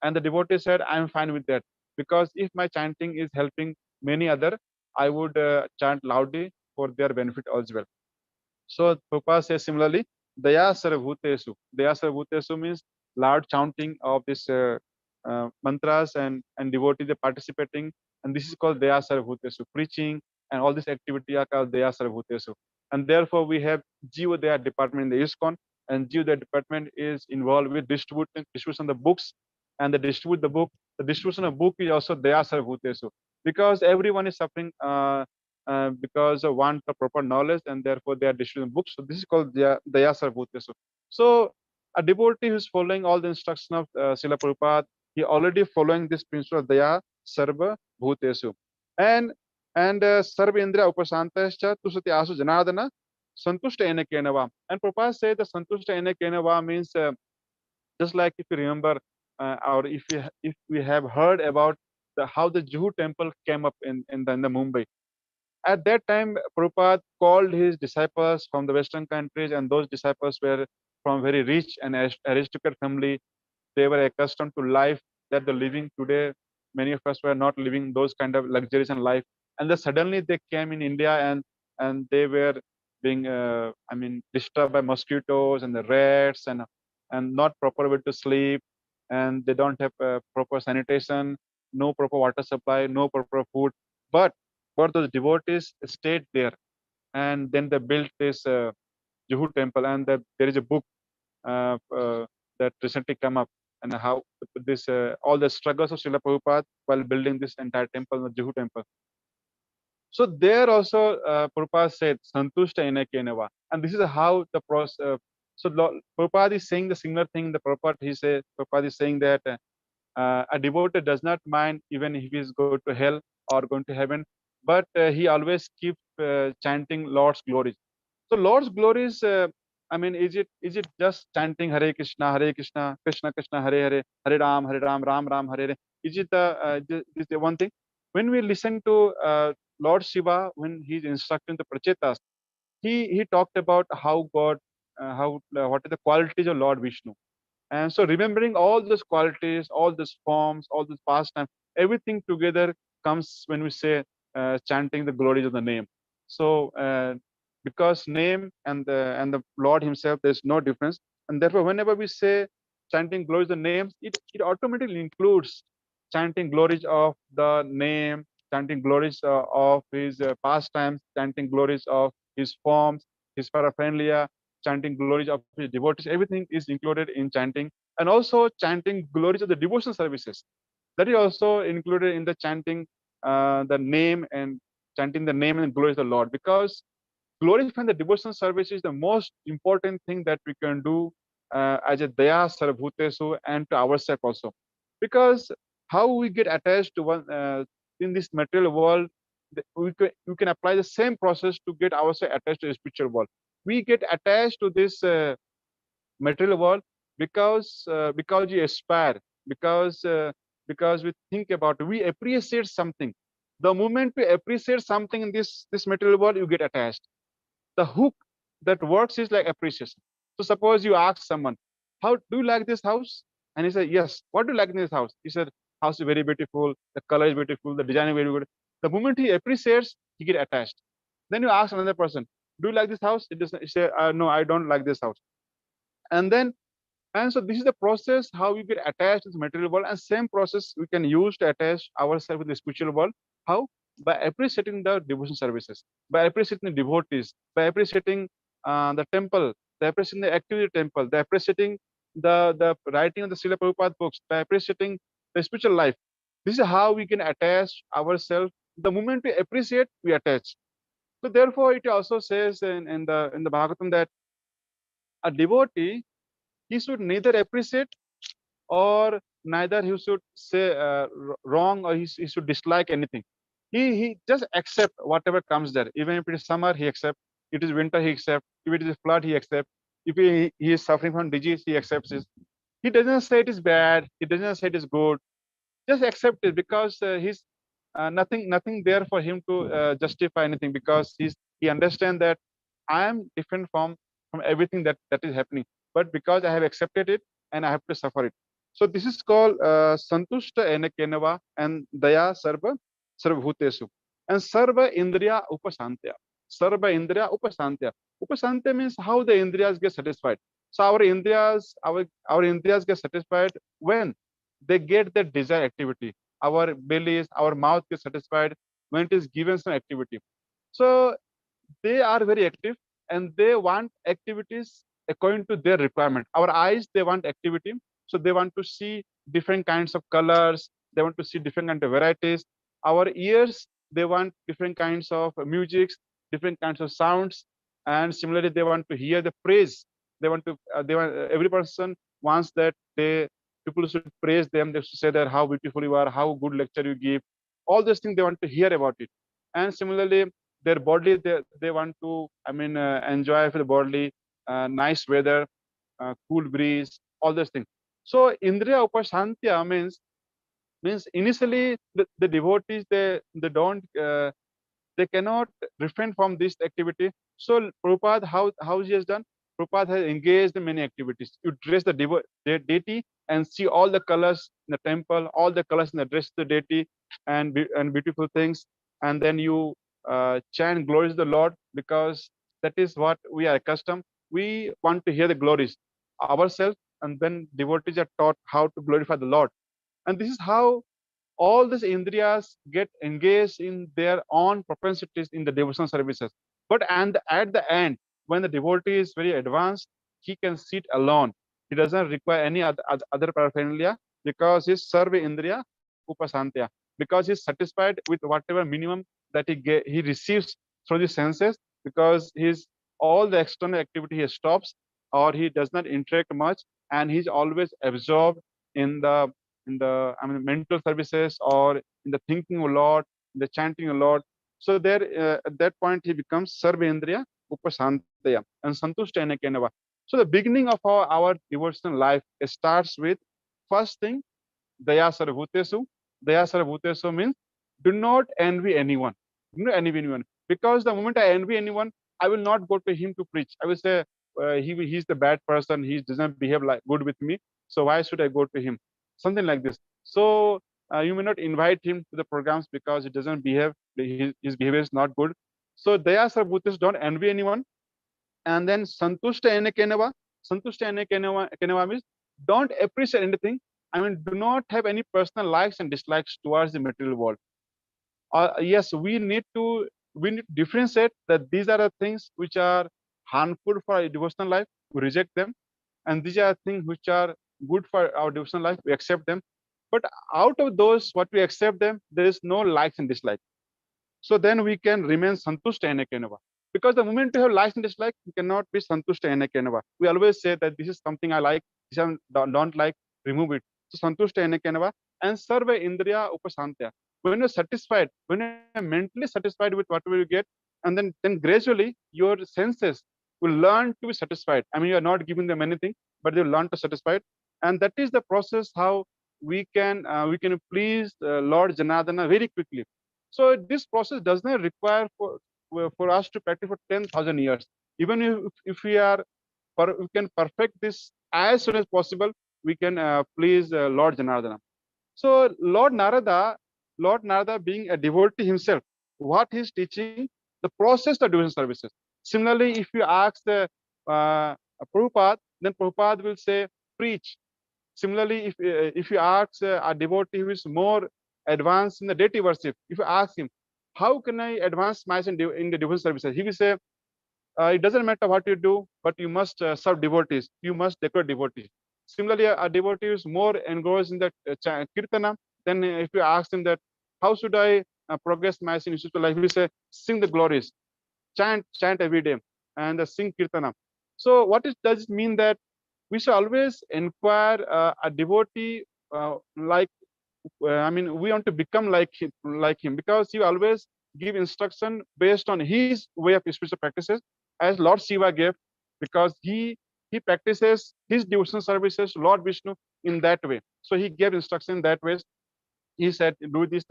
And the devotee said, I am fine with that, because if my chanting is helping many other, I would chant loudly for their benefit as well. So Prabhupada says similarly, Daya Sarvbhutesu. Daya Sarvbhutesu means loud chanting of this mantras, and devotees are participating. And this is called Daya Sarvbhutesu. Preaching and all this activity are called Daya Sarvbhutesu. And therefore we have Jivodaya department in the ISKCON, and Jivodaya department is involved with distribution of the books, and they distribute the book. The distribution of book is also Daya Sarvbhutesu, because everyone is suffering because of want of proper knowledge, and therefore they are distributing books. So this is called Daya Sarvbhutesu. So a devotee who is following all the instruction of Srila Prabhupada, he already following this principle of Daya Sarva Bhutesu. And Sarva Indriya Upasantascha Tusati Asu Janardana Santushta Ena Kenava. And Prabhupada said the Santushta Ena Kenava means just like if you remember, or if we have heard about how the Juhu temple came up in the Mumbai. At that time, Prabhupada called his disciples from the Western countries, and those disciples were from very rich and aristocratic family. They were accustomed to life that they're living today. Many of us were not living those kind of luxuries and life. And then suddenly they came in India, and they were being, disturbed by mosquitoes and the rats, and not proper way to sleep, and they don't have proper sanitation, no proper water supply, no proper food. But those devotees stayed there, and then they built this Juhu temple, and there is a book that recently come up, and how this all the struggles of Srila Prabhupada while building this entire temple, the Juhu temple. So there also Prabhupada said Santushta Ena Kenava, and this is how the process. Prabhupada is saying the similar thing. The Prabhupada is saying that a devotee does not mind even if he is going to hell or going to heaven, but he always keeps chanting Lord's glories. So Lord's glories, is it just chanting Hare Krishna, Krishna Krishna, Hare Hare, Hare Ram, Ram Ram, Hare Hare? Is it is the one thing? When we listen to Lord Shiva, when he's instructing the Prachetas, he talked about how God, what are the qualities of Lord Vishnu. And so remembering all those qualities, all those forms, all those pastimes, everything together comes when we say chanting the glories of the name. So because name and the Lord Himself, there's no difference, and therefore whenever we say chanting glories of the names, it automatically includes chanting glories of the name, chanting glories of His pastimes, chanting glories of His forms, His paraphernalia, chanting glories of His devotees. Everything is included in chanting, and also chanting glories of the devotional services. That is also included in the chanting the name, and chanting the name and glories of the Lord, because glorifying the devotional service is the most important thing that we can do as a Daya Sarvbhutesu, and to ourselves also. Because how we get attached to one in this material world, we can apply the same process to get ourselves attached to the spiritual world. We get attached to this material world because we aspire, because because we think about, we appreciate something. The moment we appreciate something in this material world, you get attached. The hook that works is like appreciation. So suppose you ask someone, how do you like this house? And he said, yes. What do you like in this house? He said, house is very beautiful, the color is beautiful, the design is very good. The moment he appreciates, he get attached. Then you ask another person, do you like this house? It doesn't. He say, no, I don't like this house. And so this is the process how we get attached to the material world, and same process we can use to attach ourselves with the spiritual world. How? By appreciating the devotion services, by appreciating the devotees, by appreciating the temple, by appreciating the activity of the temple, by appreciating the writing of the Srila Prabhupada books, by appreciating the spiritual life. This is how we can attach ourselves. The moment we appreciate, we attach. So therefore, it also says in the Bhagavatam that a devotee, he should neither appreciate or neither he should say wrong, or he should dislike anything. He just accept whatever comes there. Even if it is summer, he accept. It is winter, he accept. If it is flood, he accept. If he is suffering from disease, he accepts it. He doesn't say it is bad. He doesn't say it is good. Just accept it, because he's nothing there for him to justify anything, because he understands that I am different from everything that is happening, but because I have accepted it and I have to suffer it. So this is called santushta enakenava and daya sarva bhutesu and sarva indriya upasantya. Sarva indriya upasantya. Upasantya means how the indriyas get satisfied. So our indriyas get satisfied when they get the desired activity. Our bellies, our mouth gets satisfied when it is given some activity. So they are very active and they want activities according to their requirement. Our eyes, they want activity. So they want to see different kinds of colors. They want to see different kinds of varieties. Our ears, they want different kinds of musics, different kinds of sounds. And similarly, they want to hear the praise. Every person wants that people should praise them. They should say that how beautiful you are, how good lecture you give. All those things they want to hear about it. And similarly, their body, they want to enjoy for the body, nice weather, cool breeze, all those things. So indriya upashantya means initially the devotees, they don't they cannot refrain from this activity. So Prabhupada, how he has done, Prabhupada has engaged in many activities. You dress the deity and see all the colors in the temple, all the colors in the dress of the deity, and beautiful things. And then you chant glories to the Lord, because that is what we are accustomed. We want to hear the glories ourselves, and then devotees are taught how to glorify the Lord. And this is how all these indriyas get engaged in their own propensities in the devotional services. But at the end, when the devotee is very advanced, he can sit alone. He doesn't require any other paraphernalia, because he's sarva indriya upasantya, because he's satisfied with whatever minimum that he receives through the senses, because his all the external activity he stops, or he does not interact much, and he's always absorbed in the mental services, or in the thinking a lot, in the chanting a lot. So there at that point he becomes sarvendriya upasantaya and santushta enakenava. So the beginning of our devotional life starts with first thing, daya sarvbhutesu. Daya sarvbhutesu means do not envy anyone. Do not envy anyone. Because the moment I envy anyone, I will not go to him to preach. I will say he's the bad person. He doesn't behave like good with me. So why should I go to him? Something like this. So you may not invite him to the programs because he doesn't behave. His behavior is not good. So daya sarvbhutesu, don't envy anyone. And then santushta enakenava. Santushta enakenava means don't appreciate anything. Do not have any personal likes and dislikes towards the material world. Yes, we need to differentiate that these are the things which are harmful for our devotional life. We reject them, and these are things which are good for our devotional life. We accept them. But out of those, what we accept them, there is no likes and dislikes. So then we can remain santushta enakenava. Because the moment you have likes and dislikes, you cannot be santushta enakenava. We always say that this is something I like, this I don't like, remove it. So santushta enakenava and sarva indriya upasantya. When you're satisfied, when you're mentally satisfied with whatever you get, and then gradually your senses will learn to be satisfied. You are not giving them anything, but they will learn to satisfied. And that is the process how we can please Lord Janardana very quickly. So this process does not require for us to practice for 10,000 years. Even if we can perfect this as soon as possible, we can please Lord Janardana. So Lord Narada being a devotee himself, what he's teaching, the process of doing services. Similarly, if you ask the Prabhupada, then Prabhupada will say, preach. Similarly, if you ask a devotee who is more advanced in the deity worship, if you ask him, how can I advance myself in the devotional services? He will say, it doesn't matter what you do, but you must serve devotees. You must decorate devotees. Similarly, a devotee is more engrossed in the kirtana. Then if you ask him that, how should I progress myself in spiritual life? He will say, sing the glories, chant every day, and sing kirtana. So what does it mean that we should always inquire a devotee like I mean, we want to become like him, because he always give instruction based on his way of spiritual practices, as Lord Shiva gave, because he practices his devotional services, Lord Vishnu, in that way. So he gave instruction that way. He said, do this.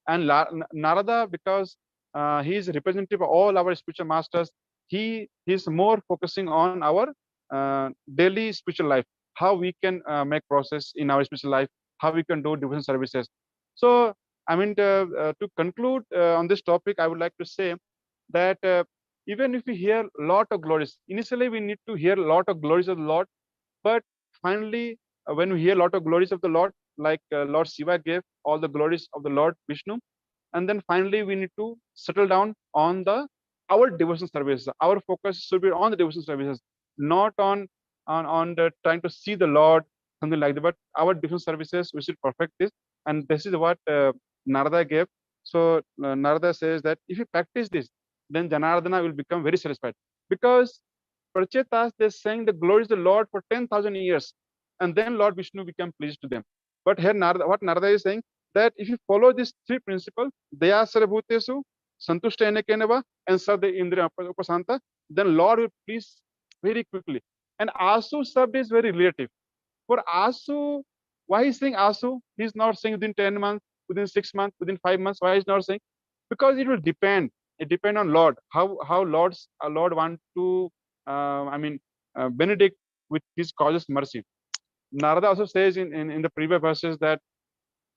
And Narada, because he is representative of all our spiritual masters, he is more focusing on our daily spiritual life, how we can make process in our spiritual life, how we can do devotion services. So, I mean, to conclude on this topic, I would like to say that even if we hear a lot of glories, initially we need to hear a lot of glories of the Lord, but finally, when we hear a lot of glories of the Lord, like Lord Shiva gave all the glories of the Lord Vishnu, and then finally we need to settle down on our devotion services. Our focus should be on the devotion services, not on the trying to see the Lord, something like that. But our devotion services, we should perfect this, and this is what Narada gave. So Narada says that if you practice this, then Janardana will become very satisfied, because Prachetas, they're saying the glory is the Lord for 10,000 years, and then Lord Vishnu become pleased to them. But here, what Narada is saying, that if you follow these three principles, Daya Sarabhutesu, Santushta Enekenava, and Sada Indriya Upasanta, then Lord will please very quickly. And Asu sub is very relative. For Asu, why he's saying Asu? He's not saying within 10 months, within 6 months, within 5 months. Why he's not saying? Because it will depend. It depends on Lord. How Lord want to benedict with his causes mercy. Narada also says in the previous verses that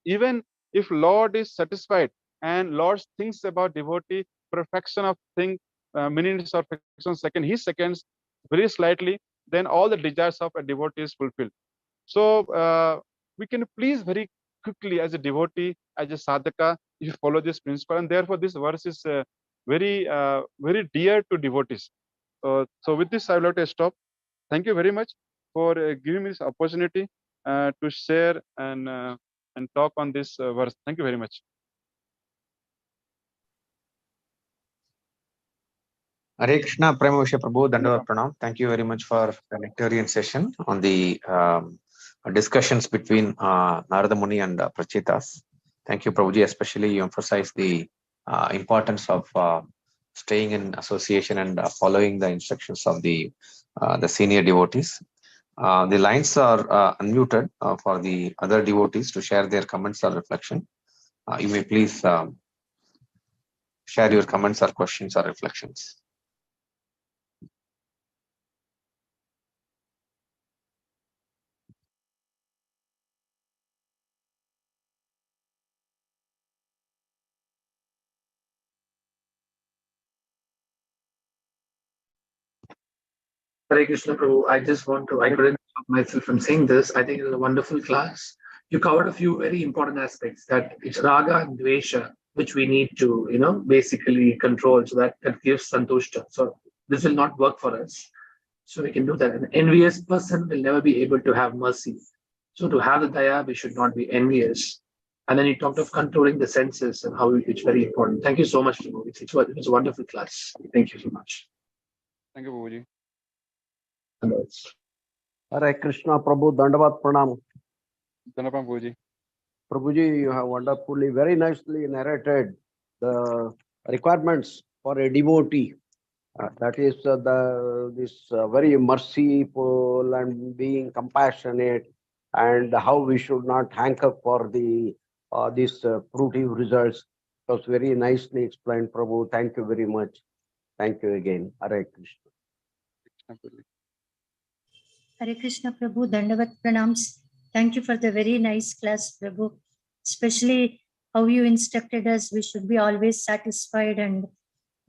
even if Lord is satisfied and Lord thinks about devotee perfection of thing, minutes or fraction second, his seconds very slightly, then all the desires of a devotee is fulfilled. So we can please very quickly as a devotee, as a sadhaka, if you follow this principle, and therefore this verse is very dear to devotees. So with this, I would like to stop. Thank you very much for giving me this opportunity to share and talk on this verse. Thank you very much. Hare Krishna, Premavasya Prabhu, Dandavat Pranam. Thank you very much for the nectarian session on the discussions between Narada Muni and Prachetas. Thank you, Prabhuji. Especially you emphasize the importance of staying in association and following the instructions of the senior devotees. The lines are unmuted for the other devotees to share their comments or reflection. You may please share your comments or questions or reflections. Hare Krishna Prabhu, I couldn't stop myself from saying this. I think it was a wonderful class. You covered a few very important aspects, that it's raga and dvesha, which we need to, basically control, so that gives santushta. So this will not work for us. So we can do that. An envious person will never be able to have mercy. So to have the daya, we should not be envious. And then he talked of controlling the senses and how it's very important. Thank you so much, Prabhu. It was a wonderful class. Thank you so much. Thank you, Babuji. Hare Krishna Prabhu, Dandavat Pranam. Dhanapam, Babuji. Prabhuji, you have wonderfully, very nicely narrated the requirements for a devotee. That is this very merciful and being compassionate, and how we should not hanker for the these fruitive results. It was very nicely explained, Prabhu. Thank you very much. Thank you again. Hare Krishna. Hare Krishna Prabhu, Dandavat Pranams. Thank you for the very nice class, Prabhu. Especially how you instructed us, we should be always satisfied and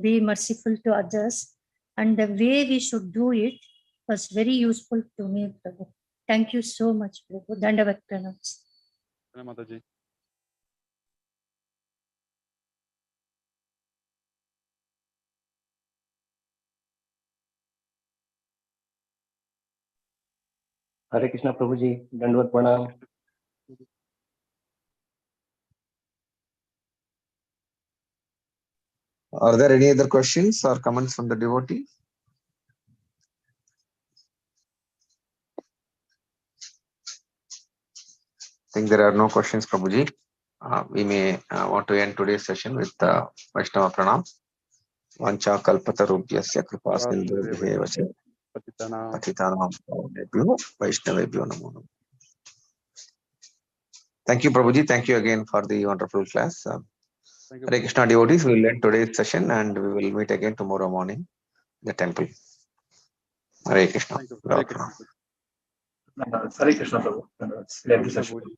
be merciful to others. And the way we should do it was very useful to me, Prabhu. Thank you so much, Prabhu. Dandavat Pranams. Mataji. Hare Krishna Prabhuji, Dandavat Pranam. Are there any other questions or comments from the devotee? think there are no questions, Prabhuji. We may want to end today's session with Vaishnava Pranam. Vancha kalpatarubhyasya kripa sindhubhyev cha patitanam pavanebhyo Vaishnavebhyo namo namaha. Thank you, Prabhuji. Thank you again for the wonderful class. Thank you, Hare Krishna devotees, we will end today's session and we will meet again tomorrow morning in the temple. Hare Krishna. Thank you. Hare Krishna. Hare Krishna Prabhu. Every session. Prabhuji.